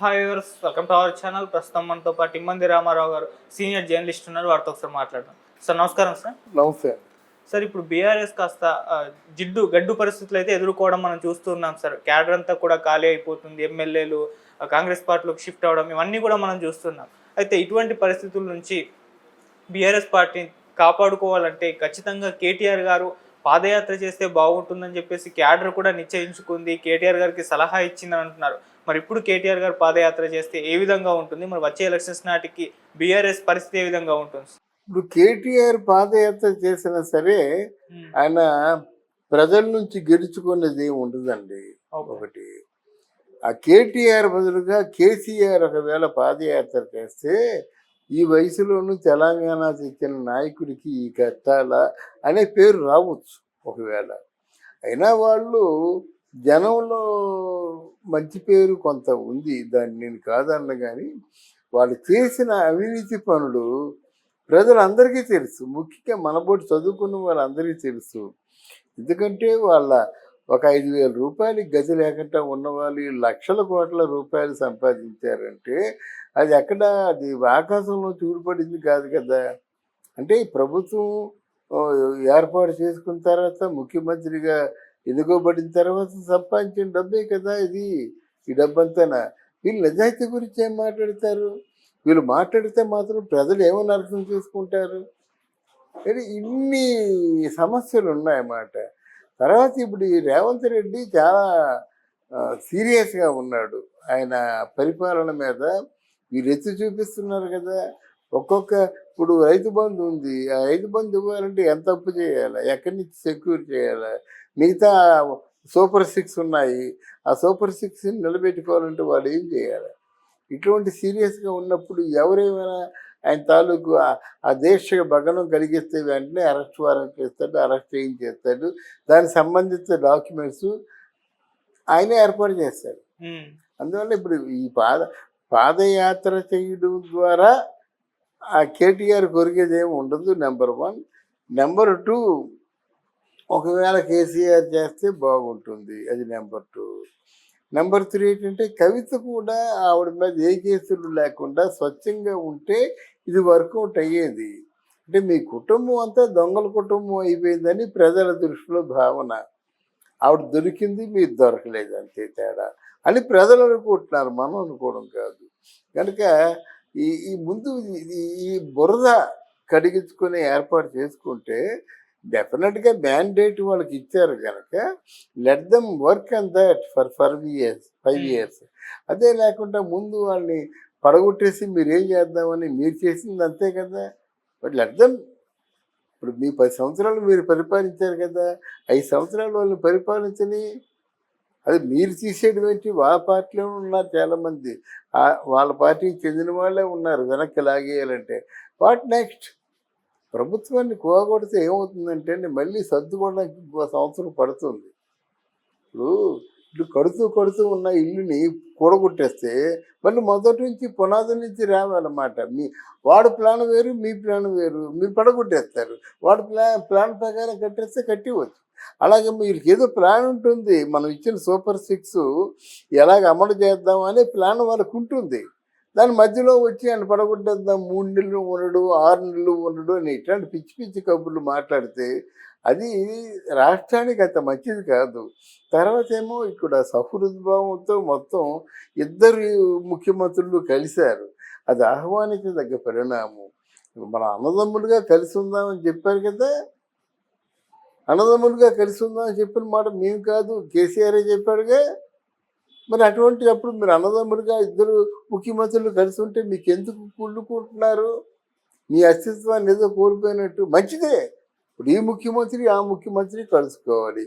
Hi viewers, welcome to our channel. ప్రస్తుతం మనతో పాటు ఇమ్మంది రామారావు గారు సీనియర్ జర్నలిస్ట్ ఉన్నారు. వారితో ఒకసారి మాట్లాడదాం. సార్ నమస్కారం. సార్ నమస్తే. సార్ ఇప్పుడు బీఆర్ఎస్ కాస్త గడ్డు పరిస్థితులు అయితే ఎదుర్కోవడం మనం చూస్తున్నాం. సార్ క్యాడర్ అంతా కూడా ఖాళీ అయిపోతుంది. ఎమ్మెల్యేలు కాంగ్రెస్ పార్టీలోకి షిఫ్ట్ అవ్వడం ఇవన్నీ కూడా మనం చూస్తున్నాం. అయితే ఇటువంటి పరిస్థితుల నుంచి బీఆర్ఎస్ పార్టీని కాపాడుకోవాలంటే ఖచ్చితంగా కేటీఆర్ గారు పాదయాత్ర చేస్తే బాగుంటుందని చెప్పేసి క్యాడర్ కూడా నిశ్చయించుకుంది. కేటీఆర్ గారికి సలహా ఇచ్చిందని అంటున్నారు. మరి ఇప్పుడు కేటీఆర్ గారు పాదయాత్ర చేస్తే ఏ విధంగా ఉంటుంది? మరి వచ్చే ఎలక్షన్స్ నాటికి బీఆర్ఎస్ పరిస్థితి ఏ విధంగా ఉంటుంది? ఇప్పుడు కేటీఆర్ పాదయాత్ర చేసినా సరే ఆయన ప్రజల నుంచి గెలుచుకునేది ఏమి ఉండదండి. ఒకటి ఆ కేటీఆర్ బదులుగా కేసీఆర్ ఒకవేళ పాదయాత్ర చేస్తే ఈ వయసులోనూ తెలంగాణ తెచ్చిన నాయకుడికి ఈ కట్టాల అనే పేరు రావచ్చు ఒకవేళ. అయినా వాళ్ళు జనంలో మంచి పేరు కొంత ఉంది, దాన్ని నేను కాదన్న. కానీ వాళ్ళు చేసిన అవినీతి పనులు ప్రజలందరికీ తెలుసు, ముఖ్యంగా మనబోటి చదువుకున్న వాళ్ళందరికీ తెలుసు. ఎందుకంటే వాళ్ళ ఒక 5,000 రూపాయలకి గది లేకుండా ఉన్నవాళ్ళు లక్షల కోట్ల రూపాయలు సంపాదించారంటే అది ఎక్కడ, అది ఆకాశంలో చూడబడింది కాదు కదా. అంటే ఈ ప్రభుత్వం ఏర్పాటు చేసుకున్న తర్వాత ముఖ్యమంత్రిగా ఎన్నుకోబడిన తర్వాత సంపాదించిన డబ్బే కదా ఇది. ఈ డబ్బంతా వీళ్ళు నిజాయితీ గురించి ఏం మాట్లాడతారు? వీళ్ళు మాట్లాడితే మాత్రం ప్రజలు ఏమని అర్థం చేసుకుంటారు? కానీ ఇన్ని సమస్యలు ఉన్నాయన్నమాట. తర్వాత ఇప్పుడు ఈ రేవంత్ రెడ్డి చాలా సీరియస్గా ఉన్నాడు ఆయన పరిపాలన మీద. వీరు ఎత్తి చూపిస్తున్నారు కదా. ఇప్పుడు రైతు బంధు ఉంది, ఆ రైతు బంధు ఇవ్వాలంటే ఎంత అప్పు చేయాలి, ఎక్కడి నుంచి సెక్యూర్ చేయాలి, మిగతా సూపర్ 6 ఉన్నాయి, ఆ సూపర్ 6 నిలబెట్టుకోవాలంటే వాళ్ళు ఏం చేయాలి? ఇటువంటి సీరియస్గా ఉన్నప్పుడు ఎవరేమైనా ఆయన తాలూకు ఆ దేశ భగనం కలిగిస్తే వెంటనే అరెస్ట్ వారెంట్ చేస్తాడు, అరెస్ట్ చేయించేస్తాడు. దానికి సంబంధిత డాక్యుమెంట్స్ ఆయనే ఏర్పాటు చేస్తాడు. అందువల్ల ఇప్పుడు ఈ పాదయాత్ర చేయడం ద్వారా ఆ కేటీఆర్ కొరిగేది ఏమి ఉండదు, నెంబర్ 1. నెంబర్ 2, ఒకవేళ కేసీఆర్ చేస్తే బాగుంటుంది, అది నెంబర్ 2. నెంబర్ 3 ఏంటంటే కవిత కూడా ఆవిడ మీద ఏ కేసులు లేకుండా స్వచ్ఛంగా ఉంటే ఇది వర్కౌట్ అయ్యేది. అంటే మీ కుటుంబం అంతా దొంగల కుటుంబం అయిపోయిందని ప్రజల దృష్టిలో భావన. ఆవిడ దొరికింది, మీరు దొరకలేదు, అంతే తేడా అని ప్రజలు అనుకుంటున్నారు, మనం అనుకోవడం కాదు. కనుక ఈ ముందు ఈ బురద కడిగించుకొని ఏర్పాటు చేసుకుంటే డెఫినెట్గా మ్యాండేట్ వాళ్ళకి ఇచ్చారు కనుక let them work and that for 5 years. అదే లేకుండా ముందు వాళ్ళని పడగొట్టేసి మీరు ఏం చేద్దామని మీరు చేసింది అంతే కదా. బట్ లెట్ దెమ్, ఇప్పుడు మీ 10 సంవత్సరాలు మీరు పరిపాలించారు కదా, 5 సంవత్సరాలు వాళ్ళని పరిపాలించని. అది మీరు తీసేయడం ఏంటి? వాళ్ళ పార్టీలో ఉన్నారు చాలామంది, వాళ్ళ పార్టీకి చెందిన వాళ్ళే ఉన్నారు వెనక్కి లాగేయాలంటే. What next? ప్రభుత్వాన్ని కూడగొడితే ఏమవుతుందంటే మళ్ళీ సర్దుకోవడానికి 1 సంవత్సరం పడుతుంది. ఇప్పుడు కడుతూ ఉన్న ఇల్లుని కూడగొట్టేస్తే మళ్ళీ మొదటి నుంచి పునాది నుంచి రావాలన్నమాట. వాడు ప్లాన్ వేరు, మీ ప్లాన్ వేరు, మీరు పడగొట్టేస్తారు. వాడు ప్లాన్ ప్రకారం కట్టేస్తే కట్టివచ్చు. అలాగే మీరు ఏదో ప్లాన్ ఉంటుంది, మనం ఇచ్చిన సూపర్ 6 ఎలాగ అమలు చేద్దాం అనే ప్లాన్ వాళ్ళకు ఉంటుంది. దాని మధ్యలో వచ్చి ఆయన పడగొట్టేద్దాం, 3 నెలలు ఉండడు, 6 నెలలు ఉండడు అని ఇట్లాంటి పిచ్చి పిచ్చి కబుర్లు మాట్లాడితే అది రాష్ట్రానికి అంత మంచిది కాదు. తర్వాత ఏమో ఇక్కడ సహృద్భావంతో మొత్తం 2 ముఖ్యమంత్రులు కలిశారు, అది ఆహ్వానించదగ్గ పరిణామం. మన అన్నదమ్ములుగా కలిసి ఉందామని చెప్పారు కదా, అన్నదమ్ములుగా కలిసి ఉందామని చెప్పిన మాట మేము కాదు, కేసీఆరే చెప్పాడుగా. మరి అటువంటి అప్పుడు మీరు అన్నదమ్ములుగా 2 ముఖ్యమంత్రులు కలిసి ఉంటే మీకు ఎందుకు కుళ్ళుకుంటున్నారు? మీ అస్తిత్వాన్ని ఏదో కోల్పోయినట్టు. మంచిదే, ఇప్పుడు ఈ ముఖ్యమంత్రి ఆ ముఖ్యమంత్రి కలుసుకోవాలి,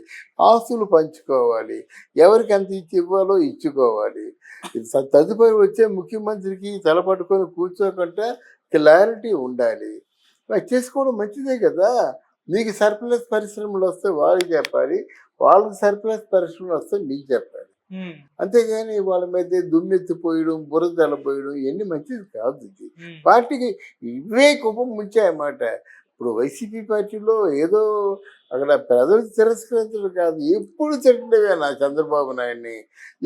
ఆస్తులు పంచుకోవాలి, ఎవరికి ఎంత ఇవ్వాలో ఇచ్చుకోవాలి. తదుపరి వచ్చే ముఖ్యమంత్రికి తలపట్టుకొని కూర్చోకుండా క్లారిటీ ఉండాలి. చేసుకోవడం మంచిదే కదా. మీకు సర్ప్లస్ పరిశ్రమలు వస్తే వాళ్ళకి చెప్పాలి, వాళ్ళకి సర్ప్లస్ పరిశ్రమలు వస్తే మీకు చెప్పాలి. అంతేగాని వాళ్ళ మీద దుమ్మెత్తిపోయడం, బురద పోయడం ఇవన్నీ మంచిది కాదు. ఇది పార్టీకి ఇవే కుప్పం ముంచాయన్నమాట. ఇప్పుడు వైసీపీ పార్టీలో ఏదో అక్కడ ప్రజలు తిరస్కరించడం కాదు, ఎప్పుడు తిట్టడమే నా చంద్రబాబు నాయుడిని,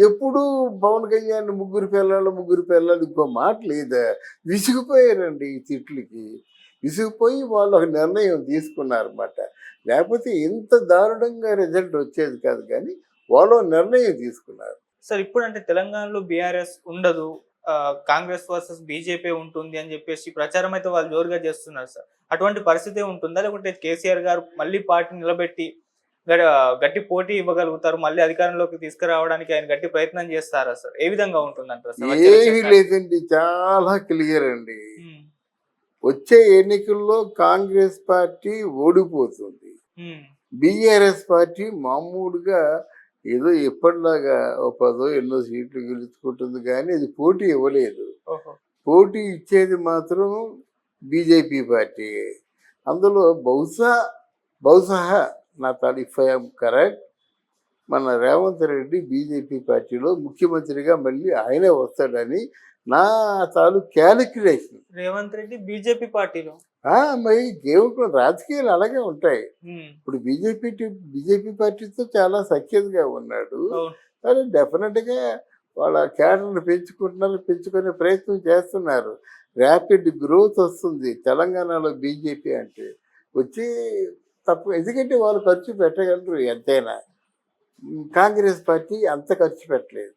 ఎప్పుడు పవన్ కళ్యాణ్ ముగ్గురు పిల్లలు ఇంకో మాట లేదా. విసిగిపోయారండి ఈ తిట్లకి, విసిగిపోయి వాళ్ళు ఒక నిర్ణయం తీసుకున్నారన్నమాట. లేకపోతే ఇంత దారుణంగా రిజల్ట్ వచ్చేది కాదు, కానీ వాళ్ళు నిర్ణయం తీసుకున్నారు. సార్ ఇప్పుడు అంటే తెలంగాణలో బీఆర్ఎస్ ఉండదు, కాంగ్రెస్ వర్సెస్ బీజేపీ ఉంటుంది అని చెప్పేసి ప్రచారం అయితే వాళ్ళు జోరుగా చేస్తున్నారు సార్. అటువంటి పరిస్థితి ఉంటుందా, లేకుంటే కేసీఆర్ గారు మళ్ళీ పార్టీ నిలబెట్టి గట్టి పోటీ ఇవ్వగలుగుతారు, మళ్ళీ అధికారంలోకి తీసుకురావడానికి ఆయన గట్టి ప్రయత్నం చేస్తారా సార్? ఏ విధంగా ఉంటుందంటారు సార్? ఏమీ లేదండి, చాలా క్లియర్ అండి. వచ్చే ఎన్నికల్లో కాంగ్రెస్ పార్టీ ఓడిపోతుంది, బీఆర్ఎస్ పార్టీ మామూలుగా ఏదో ఎప్పటిలాగా ఓ 10 ఎన్నో సీట్లు గెలుచుకుంటుంది, కానీ అది పోటీ ఇవ్వలేదు. పోటీ ఇచ్చేది మాత్రం బీజేపీ పార్టీ. అందులో బహుశా నా తాను ఇఫ్ ఐఎమ్ కరెక్ట్, మన రేవంత్ రెడ్డి బీజేపీ పార్టీలో ముఖ్యమంత్రిగా మళ్ళీ ఆయనే వస్తాడని నా తాను క్యాలిక్యులేషన్. రేవంత్ రెడ్డి బీజేపీ పార్టీలో మరి దేవుడు రాజకీయాలు అలాగే ఉంటాయి. ఇప్పుడు బీజేపీ పార్టీతో చాలా సఖ్యతగా ఉన్నాడు, కానీ డెఫినెట్గా వాళ్ళ క్యాడర్ని పెంచుకునే ప్రయత్నం చేస్తున్నారు. ర్యాపిడ్ గ్రోత్ వస్తుంది తెలంగాణలో బీజేపీ అంటే, వచ్చి తప్పు, ఎందుకంటే వాళ్ళు ఖర్చు పెట్టగలరు ఎంతైనా. కాంగ్రెస్ పార్టీ అంత ఖర్చు పెట్టలేదు.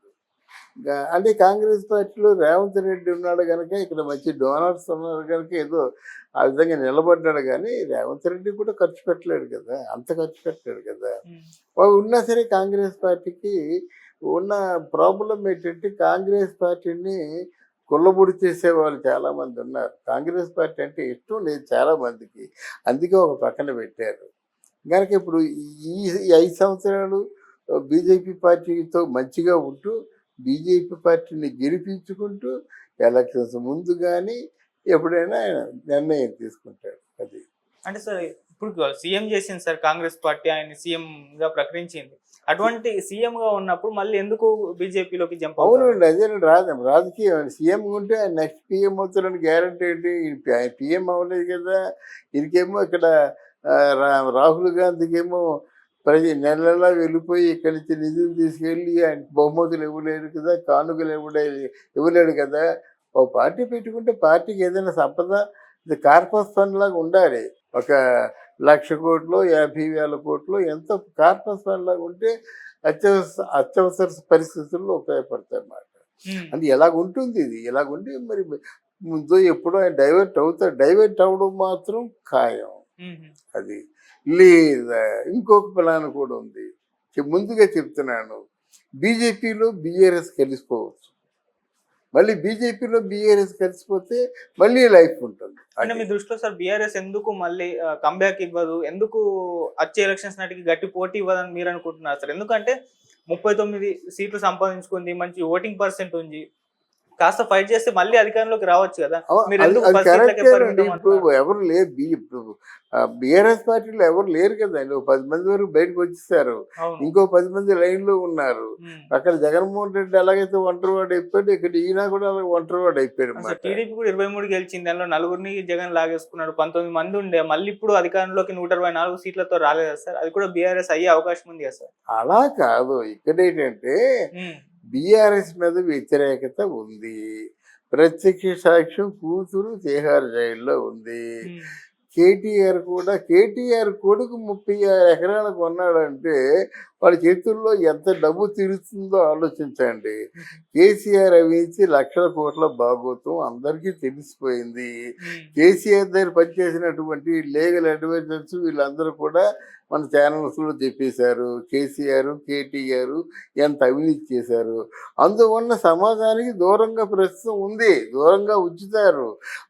అంటే కాంగ్రెస్ పార్టీలో రేవంత్ రెడ్డి ఉన్నాడు కనుక, ఇక్కడ మంచి డోనర్స్ ఉన్నారు కనుక ఏదో ఆ విధంగా నిలబడ్డాడు, కానీ రేవంత్ రెడ్డి కూడా ఖర్చు పెట్టలేడు కదా, అంత ఖర్చు పెట్టలేడు కదా. వాళ్ళు ఉన్నా సరే కాంగ్రెస్ పార్టీకి ఉన్న ప్రాబ్లం ఏంటంటే, కాంగ్రెస్ పార్టీని కుళ్ళబుడి చేసేవాళ్ళు చాలామంది ఉన్నారు. కాంగ్రెస్ పార్టీ అంటే ఇష్టం లేదు చాలామందికి, అందుకే ఒక పక్కన పెట్టారు. కనుక ఇప్పుడు ఈ 5 సంవత్సరాలు బీజేపీ పార్టీతో మంచిగా ఉంటూ బీజేపీ పార్టీని గెలిపించుకుంటూ ఎలక్షన్స్ ముందు కానీ ఎప్పుడైనా ఆయన నిర్ణయం తీసుకుంటాడు. అది అంటే సార్ ఇప్పుడు సీఎం చేసింది సార్ కాంగ్రెస్ పార్టీ, ఆయన సీఎం గా ప్రకటించింది. అటువంటి సీఎం గా ఉన్నప్పుడు మళ్ళీ ఎందుకు బీజేపీలోకి జంప్? అవునండి, అదే రాజకీయం. సీఎం ఉంటే ఆయన నెక్స్ట్ పిఎం అవుతారని గ్యారంటీ ఏంటి? ఆయన పిఎం అవ్వలేదు కదా. ఇదికేమో ఇక్కడ రాహుల్ గాంధీకేమో నెలలా వెళ్ళిపోయి ఇక్కడి నుంచి నిధులు తీసుకెళ్ళి ఆయన బహుమతులు ఇవ్వలేడు కదా, కానుకలు ఇవ్వలేడు కదా. ఓ పార్టీ పెట్టుకుంటే పార్టీకి ఏదైనా సంపద ఇది కార్పస్ ఫండ్ లాగా ఉండాలి. ఒక 1,00,000 కోట్లు 50,000 కోట్లు ఎంతో కార్పస్ ఫండ్ లాగా ఉంటే అత్యవసర పరిస్థితుల్లో ఉపయోగపడతాయి అన్నమాట. అది ఎలాగుంటుంది, ఇది ఎలాగుంటే మరి ముందు ఎప్పుడో ఆయన డైవర్ట్ అవ్వడం మాత్రం ఖాయం. అది లేదా ఇంకొక ప్లాన్ కూడా ఉంది, ముందుగా చెప్తున్నాను. బీజేపీలో బీఆర్ఎస్ కలిసిపోవచ్చు, మళ్ళీ బీజేపీలో బీఆర్ఎస్ కలిసిపోతే మళ్ళీ లైఫ్ ఉంటుంది. అంటే మీ దృష్టిలో సార్ బీఆర్ఎస్ ఎందుకు మళ్ళీ కంబ్యాక్ ఇవ్వదు, ఎందుకు వచ్చే ఎలక్షన్స్ నాటికి గట్టి పోటీ ఇవ్వదని మీరు అనుకుంటున్నారు సార్? ఎందుకంటే 39 సీట్లు సంపాదించుకుంది, మంచి ఓటింగ్ పర్సెంట్ ఉంది, కాస్త ఫైట్ చేస్తే మళ్ళీ అధికారంలోకి రావచ్చు కదా. ఇప్పుడు ఎవరు లేరు, ఇప్పుడు బీఆర్ఎస్ పార్టీలో ఎవరు లేరు కదా, 10 మంది వరకు బయటకు వచ్చేసారు, ఇంకో 10 మంది లైన్ లో ఉన్నారు. అక్కడ జగన్మోహన్ రెడ్డి ఎలాగైతే ఒంటరివాడు అయిపోయాడు, ఇక్కడ ఈయన కూడా అలాగే ఒంటరివాడు అయిపోయాడు. టీడీపీ కూడా 23 గెలిచింది, దానిలో 4 జగన్ లాగేసుకున్నాడు, 19 మంది ఉండే, మళ్ళీ ఇప్పుడు అధికారంలోకి 124 సీట్లతో రాలేదు సార్. అది కూడా బీఆర్ఎస్ అయ్యే అవకాశం ఉంది కదా సార్? అలా కాదు, ఇక్కడ ఏంటంటే బీఆర్ఎస్ మీద వ్యతిరేకత ఉంది. ప్రత్యక్ష సాక్ష్యం కూతురు తిహార్ జైల్లో ఉంది. కేటీఆర్ కొడుకు 36 ఎకరాలు కొన్నాడంటే వాళ్ళ చేతుల్లో ఎంత డబ్బు తిరుగుతుందో ఆలోచించండి. కేసీఆర్ అవించి లక్షల కోట్ల భాగోతం అందరికీ తెలిసిపోయింది. కేసీఆర్ దగ్గర పనిచేసినటువంటి లీగల్ అడ్వైజర్స్ వీళ్ళందరూ కూడా మన ఛానల్స్లో చెప్పేశారు కేటీఆర్ ఎంత అవినీతి చేశారు. అందువల్ల సమాజానికి దూరంగా ప్రస్తుతం ఉంది, దూరంగా ఉంచుతారు.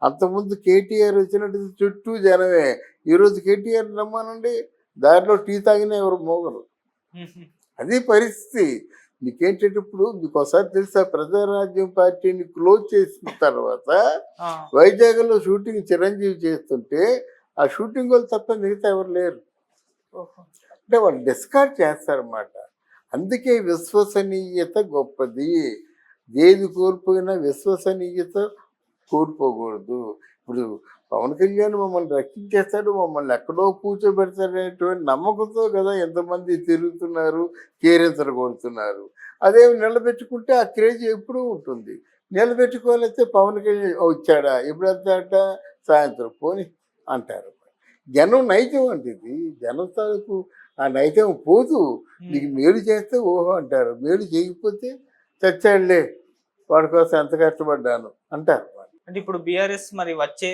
అంతకుముందు కేటీఆర్ వచ్చినట్టు చుట్టూ జనమే. ఈరోజు కేటీఆర్ నమ్మానండి, దారిలో టీ తాగినా ఎవరు మోగరు. అది పరిస్థితి. మీకేంటంటే ఇప్పుడు మీకు ఒకసారి తెలుసా, ప్రజారాజ్యం పార్టీని క్లోజ్ చేసిన తర్వాత వైజాగ్లో షూటింగ్ చిరంజీవి చేస్తుంటే ఆ షూటింగ్ వాళ్ళు తప్ప మిగతా ఎవరు లేరు. అంటే వాళ్ళు డిస్కార్డ్ చేస్తారన్నమాట. అందుకే విశ్వసనీయత గొప్పది. ఏది కోల్పోయినా విశ్వసనీయత కోల్పోకూడదు. ఇప్పుడు పవన్ కళ్యాణ్ మమ్మల్ని రక్షించేస్తాడు, మమ్మల్ని ఎక్కడో కూర్చోబెడతాడు అనేటువంటి నమ్మకంతో కదా ఎంతమంది తిరుగుతున్నారు, కేరింతలు కొడుతున్నారు. అదే నిలబెట్టుకుంటే ఆ క్రేజ్ ఎప్పుడూ ఉంటుంది. నిలబెట్టుకోలేస్తే పవన్ కళ్యాణ్ వచ్చాడా, ఎప్పుడు వెళ్తాడట, సాయంత్రం పోని అంటారు. జనం నైజం అంటే ఇది, జనం తాలూకు ఆ నైజం పోదు. నీకు మేలు చేస్తే ఓహో అంటారు, మేలు చేయకపోతే చచ్చాడులే, వాడి కోసం ఎంత కష్టపడ్డాను అంటారు. అంటే ఇప్పుడు బీఆర్ఎస్ మరి వచ్చే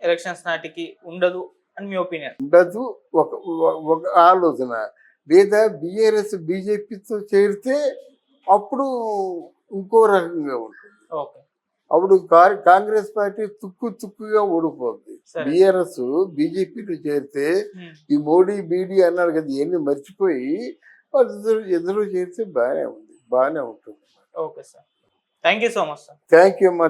ఎలక్షన్స్ నాటికి ఉండదు అని మీ ఒపీనియన్? ఉండదు ఒక ఒక ఆలోచన. లేదా బీఆర్ఎస్ బీజేపీతో చేరితే అప్పుడు ఇంకో రకంగా ఉంటుంది. ఓకే. అప్పుడు కాంగ్రెస్ పార్టీ తుక్కుగా ఓడిపోద్ది. బీఆర్ఎస్ బీజేపీలో చేరితే ఈ మోడీ బీడీ అన్నారు కదా, ఇవన్నీ మర్చిపోయి వాళ్ళు ఎదురు చేరితే బాగానే ఉంటుంది. Okay sir, thank you so much sir. Thank you అమ్మా.